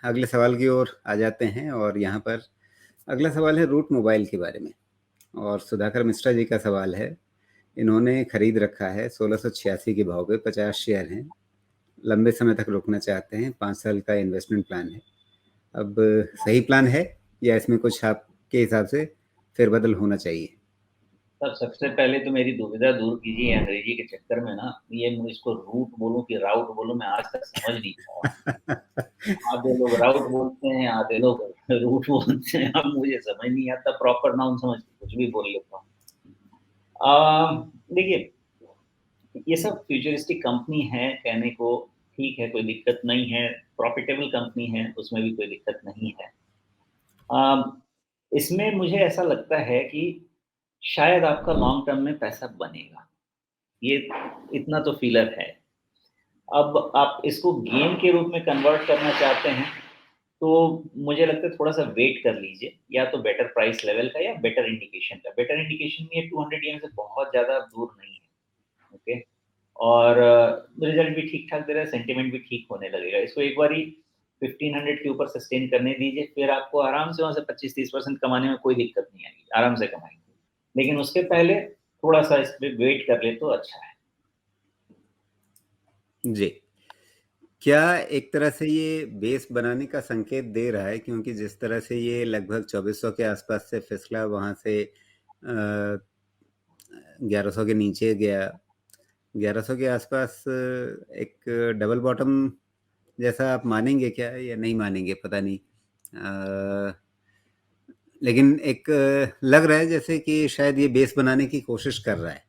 अगले सवाल की ओर आ जाते हैं और यहाँ पर अगला सवाल है रूट मोबाइल के बारे में और सुधाकर मिश्रा जी का सवाल है। इन्होंने खरीद रखा है 1686 के भाव पे, 50 शेयर हैं। लंबे समय तक रुकना चाहते हैं, 5 साल का इन्वेस्टमेंट प्लान है। अब सही प्लान है या इसमें कुछ आपके हिसाब से फेरबदल होना चाहिए? सर, सबसे पहले तो मेरी दुविधा दूर कीजिए अंग्रेजी के चक्कर में ना, ये मैं इसको रूट बोलूँ कि राउट बोलूँ, मैं आज तक समझ नहीं पाया। आधे लोग राउट बोलते हैं, आधे लोग रूट बोलते हैं, अब मुझे समझ नहीं आता, प्रॉपर नाउन समझ के कुछ भी बोल लेता हूँ। देखिए, ये सब फ्यूचरिस्टिक कंपनी है कहने को ठीक है, कोई दिक्कत नहीं है, प्रॉफिटेबल कंपनी है, उसमें भी कोई दिक्कत नहीं है। इसमें मुझे ऐसा लगता है कि शायद आपका लॉन्ग टर्म में पैसा बनेगा, ये इतना तो फीलर है। अब आप इसको गेम के रूप में कन्वर्ट करना चाहते हैं, तो मुझे लगता है थोड़ा-सा वेट कर लीजिए, या तो बेटर प्राइस लेवल का या बेटर इंडिकेशन का। बेटर इंडिकेशन में ये 200 ईएम से बहुत ज़्यादा दूर नहीं है, ओके? और रिज़ल्ट भी ठीक-ठाक दे रहा है, सेंटिमेंट भी ठीक होने लगेगा। इसको एक बारी 1500 के ऊपर सस्टेन करने दीजिए, फिर आपको आराम से वहाँ से 25-30% कमाने में कोई दिक्कत नहीं आएगी, आराम से कमाएँगे। लेकिन उसके पहले थोड़ा-सा इस पे वेट कर लें तो अच्छा है। जी। क्या एक तरह से ये बेस बनाने का संकेत दे रहा है, क्योंकि जिस तरह से ये लगभग 2400 के आसपास से फिसला, वहाँ से 1100 के नीचे गया, 1100 के आसपास एक डबल बॉटम जैसा आप मानेंगे क्या या नहीं मानेंगे पता नहीं। लेकिन एक लग रहा है जैसे कि शायद ये बेस बनाने की कोशिश कर रहा है।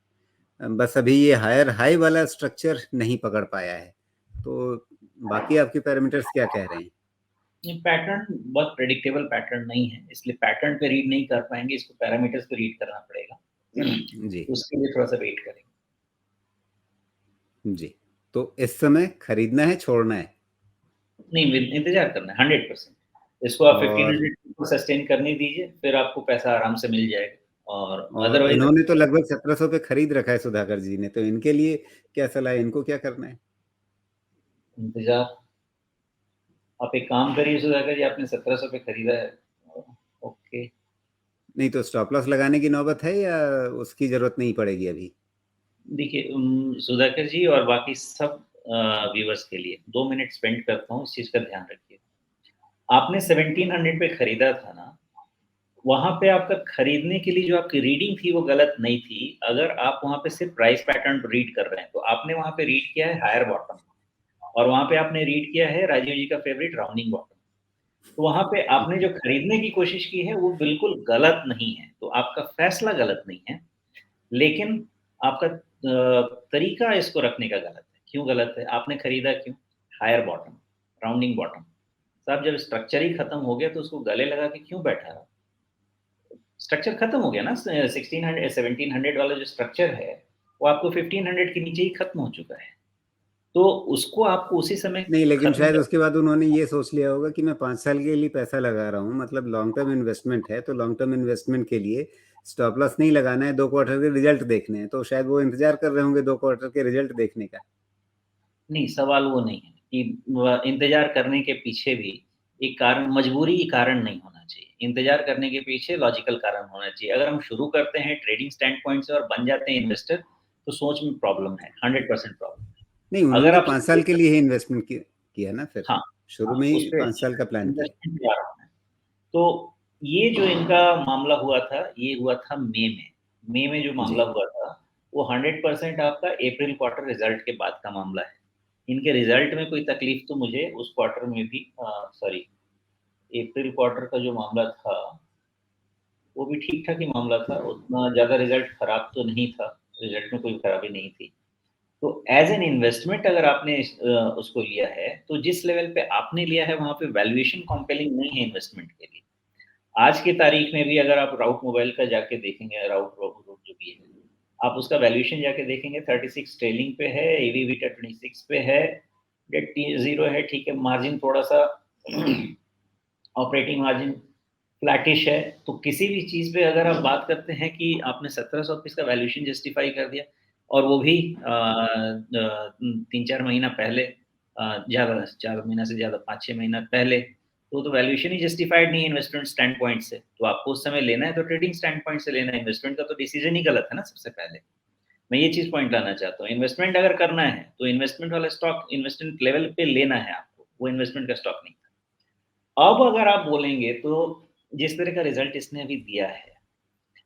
बस अभी ये हायर हाई वाला स्ट्रक्चर नहीं पकड़ पाया है। तो बाकी आपके पैरामीटर्स क्या कह रहे हैं? ये पैटर्न बहुत प्रेडिक्टेबल पैटर्न नहीं है, इसलिए पैटर्न पे रीड नहीं कर पाएँगे, इसको पैरामीटर्स पे रीड करना पड़ेगा। जी, तो उसके लिए थोड़ा-सा वेट करेंगे। जी। तो इस समय खरीदना है, छोड़ना है? नहीं, इंतज़ार करना है 100%। इसको आप और 1500 को सस्टेन करने दीजिए, फिर आपको पैसा आराम से मिल जाएगा और और अदरवाइज़ इन्होंने तो लगभग 1700 पे खरीद रखा है सुधाकर जी ने, तो इनके लिए क्या सलाह है? इनको क्या करना है? इंतज़ार। आप एक काम करिए सुधाकर जी, आपने 1700 पे खरीदा है, ओके। नहीं तो स्टॉप लॉस लगाने की नौबत है या उसकी ज़रूरत नहीं पड़ेगी अभी? देखिए सुधाकर जी और बाकी सब व्यूअर्स के लिए 2 मिनट स्पेंड करता हूँ, इस चीज़ का ध्यान रखिए। आपने 1700 पे खरीदा था ना, वहाँ पे आपका खरीदने के लिए जो आपकी रीडिंग थी वो गलत नहीं थी। अगर आप वहाँ पे सिर्फ प्राइस पैटर्न रीड कर रहे हैं, तो आपने वहाँ पे रीड किया है हायर बॉटम और वहाँ पे आपने रीड किया है राजीव जी का फेवरेट राउंडिंग बॉटम। तो वहाँ पे आपने जो खरीदने की कोशिश की है वो बिल्कुल गलत नहीं है। तो आपका फैसला गलत नहीं है, लेकिन आपका तरीका इसको रखने का गलत है। क्यों गलत है? आपने खरीदा क्यों? Higher bottom, rounding bottom. साहब जब स्ट्रक्चर ही खत्म हो गया तो उसको गले लगा के क्यों बैठा रहा? स्ट्रक्चर खत्म हो गया ना, 1600 1700 वाला जो स्ट्रक्चर है, वो आपको 1500 के नीचे ही खत्म हो चुका है। तो उसको आपको उसी समय नहीं, लेकिन खत्म शायद कर। उसके बाद उन्होंने ये सोच लिया होगा कि मैं 5 साल के लिए पैसा लगा रहा हूँ, मतलब लॉन्ग टर्म इन्वेस्टमेंट है, तो लॉन्ग टर्म इन्वेस्टमेंट के लिए स्टॉप लॉस नहीं लगाना है, 2 क्वार्टर के रिजल्ट देखने हैं, तो शायद वो इंतज़ार कर रहे होंगे 2 क्वार्टर के रिजल्ट देखने का। नहीं, सवाल वो नहीं है कि इंतज़ार करने के पीछे भी एक कारण, मजबूरी कारण नहीं होना चाहिए। इंतज़ार करने के पीछे लॉजिकल कारण होना चाहिए। अगर हम शुरू करते हैं ट्रेडिंग स्टैंड पॉइंट से और बन जाते हैं इन्वेस्टर, तो सोच में प्रॉब्लम है, 100% प्रॉब्लम है। नहीं, उन्होंने अगर तो आप 5 साल शुरू के कर, लिए ही इन्वेस्टमेंट किया ना फिर। हाँ, शुरू हाँ, में ही उसपे 5 साल का प्लान किया। इन्वेस्टमेंट जा रहा है। तो ये जो इनका मामला हुआ था, ये हुआ था मई में। मई में जो जी। मामला हुआ था, वो 100% आपका अप्रैल क्वार्टर रिज़ल्ट के बाद का मामला है। इनके रिज़ल्ट में कोई तकलीफ तो मुझे उस क्वार्टर में भी सॉरी, अप्रैल क्वार्टर का जो मामला था, वो भी ठीक-ठाक ही मामला था, उतना ज़्यादा रिज़ल्ट खराब तो नहीं था, रिज़ल्ट में कोई खराबी नहीं थी। तो एज़ एन इन्वेस्टमेंट अगर आपने उसको लिया है, तो जिस लेवल पे आपने लिया है, वहाँ पे वैल्यूएशन कंपेलिंग नहीं है इन्वेस्टमेंट के लिए। आज की तारीख में भी अगर आप राउट मोबाइल का जाके देखेंगे, राउट राउट राउट जो भी है, आप उसका वैल्यूएशन जाके देखेंगे, 36 ट्रेलिंग पे है, एवी-बीटा 26 पे है, डेट 0 है, ठीक है, मार्जिन थोड़ा-सा ऑपरेटिंग मार्जिन फ्लैटिश है। तो किसी भी चीज़ पे अगर आप बात करते हैं कि आपने 1700 पे इसका वैल्यूएशन जस्टिफाई कर दिया और वो भी 3-4 महीना पहले ज़्यादा 4 महीना से ज़्यादा 5-6 महीना पहले, तो वैल्यूएशन ही जस्टिफाइड नहीं है इन्वेस्टमेंट स्टैंड पॉइंट से। तो आपको उस समय लेना है तो ट्रेडिंग स्टैंड पॉइंट से लेना है, इन्वेस्टमेंट का तो डिसीज़न ही गलत है ना सबसे पहले। मैं ये चीज़ पॉइंट लाना चाहता हूँ। इन्वेस्टमेंट अगर करना है, तो इन्वेस्टमेंट वाला स्टॉक इन्वेस्टमेंट लेवल पे लेना है आपको, वो इन्वेस्टमेंट का स्टॉक नहीं। अब अगर आप बोलेंगे तो जिस तरह का रिज़ल्ट इसने अभी दिया है,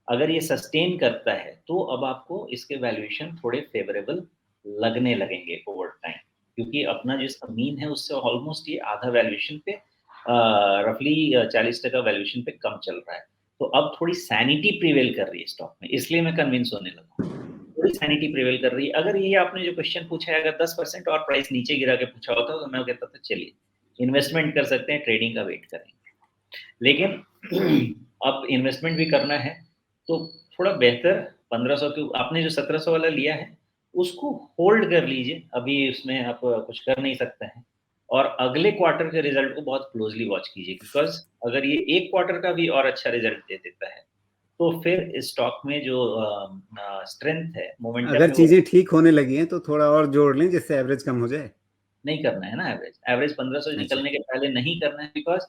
अगर ये सस्टेन करता है, तो अब आपको इसके वैल्यूएशन थोड़े फ़ेवरेबल लगने लगेंगे ओवर टाइम, क्योंकि अपना जो इसका मीन है उससे ऑलमोस्ट ये आधा वैल्यूएशन पे रफली 40% वैल्यूएशन पे कम चल रहा है। तो अब थोड़ी सैनिटी प्रिवेल कर रही है स्टॉक में, इसलिए मैं कन्विंस होने लगा हूँ। थोड़ी सैनिटी प्रिवेल कर रही है। अगर ये आपने जो क्वेश्चन पूछा है, अगर 10% और प्राइस नीचे गिरा के पूछा होता तो मैं कहता था चलिए, इन्वेस्टमेंट कर सकते हैं, ट्रेडिंग का वेट करेंगे। लेकिन अब इन्वेस्टमेंट भी करना है, तो थोड़ा बेहतर 1500 के आपने जो 1700 वाला लिया है, उसको होल्ड कर लीजिए, अभी उसमें आप कुछ कर नहीं सकते हैं। और अगले क्वार्टर के रिज़ल्ट को बहुत क्लोज़ली वॉच कीजिए, बिकॉज़ अगर ये 1 क्वार्टर का भी और अच्छा रिज़ल्ट दे देता है, तो फिर इस स्टॉक में जो स्ट्रेंथ है, मोमेंटम अगर है, वो चीज़ें ठीक होने लगी हैं तो थोड़ा और जोड़ लें जिससे एवरेज कम हो जाए? नहीं करना है ना एवरेज। एवरेज 1500 अच्छा। निकलने के पहले नहीं करना है, बिकॉज़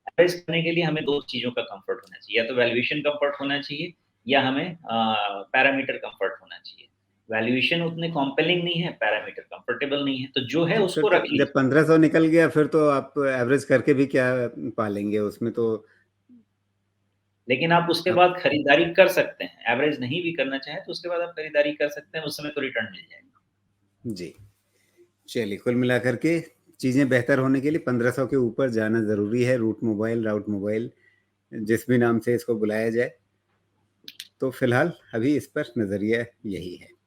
एवरेज करने के लिए हमें 2 चीज़ों का कम्फर्ट होना चाहिए, या तो वैल्यूएशन कम्फर्ट होना चाहिए, या हमें पैरामीटर कम्फर्ट होना चाहिए। वैल्यूएशन उतने कॉम्पेलिंग नहीं है, पैरामीटर कंफर्टेबल नहीं है, तो जो है तो फिर उसको तो रख जब लीजिए। 1500 निकल गया फिर तो आप एवरेज करके भी क्या पालेंगे उसमें तो लेकिन आप उसके आप बाद खरीदारी कर सकते हैं, एवरेज नहीं भी करना चाहें तो उसके बाद आप खरीदारी कर सकते हैं, उस समय तो रिटर्न मिल जाएगा। जी। चलिए, कुल मिलाकर के चीज़ें बेहतर होने के लिए 1500 के ऊपर जाना ज़रूरी है, राउट मोबाइल जिस भी नाम से इसको बुलाया जाए। तो फिलहाल अभी इस पर नज़रिया यही है।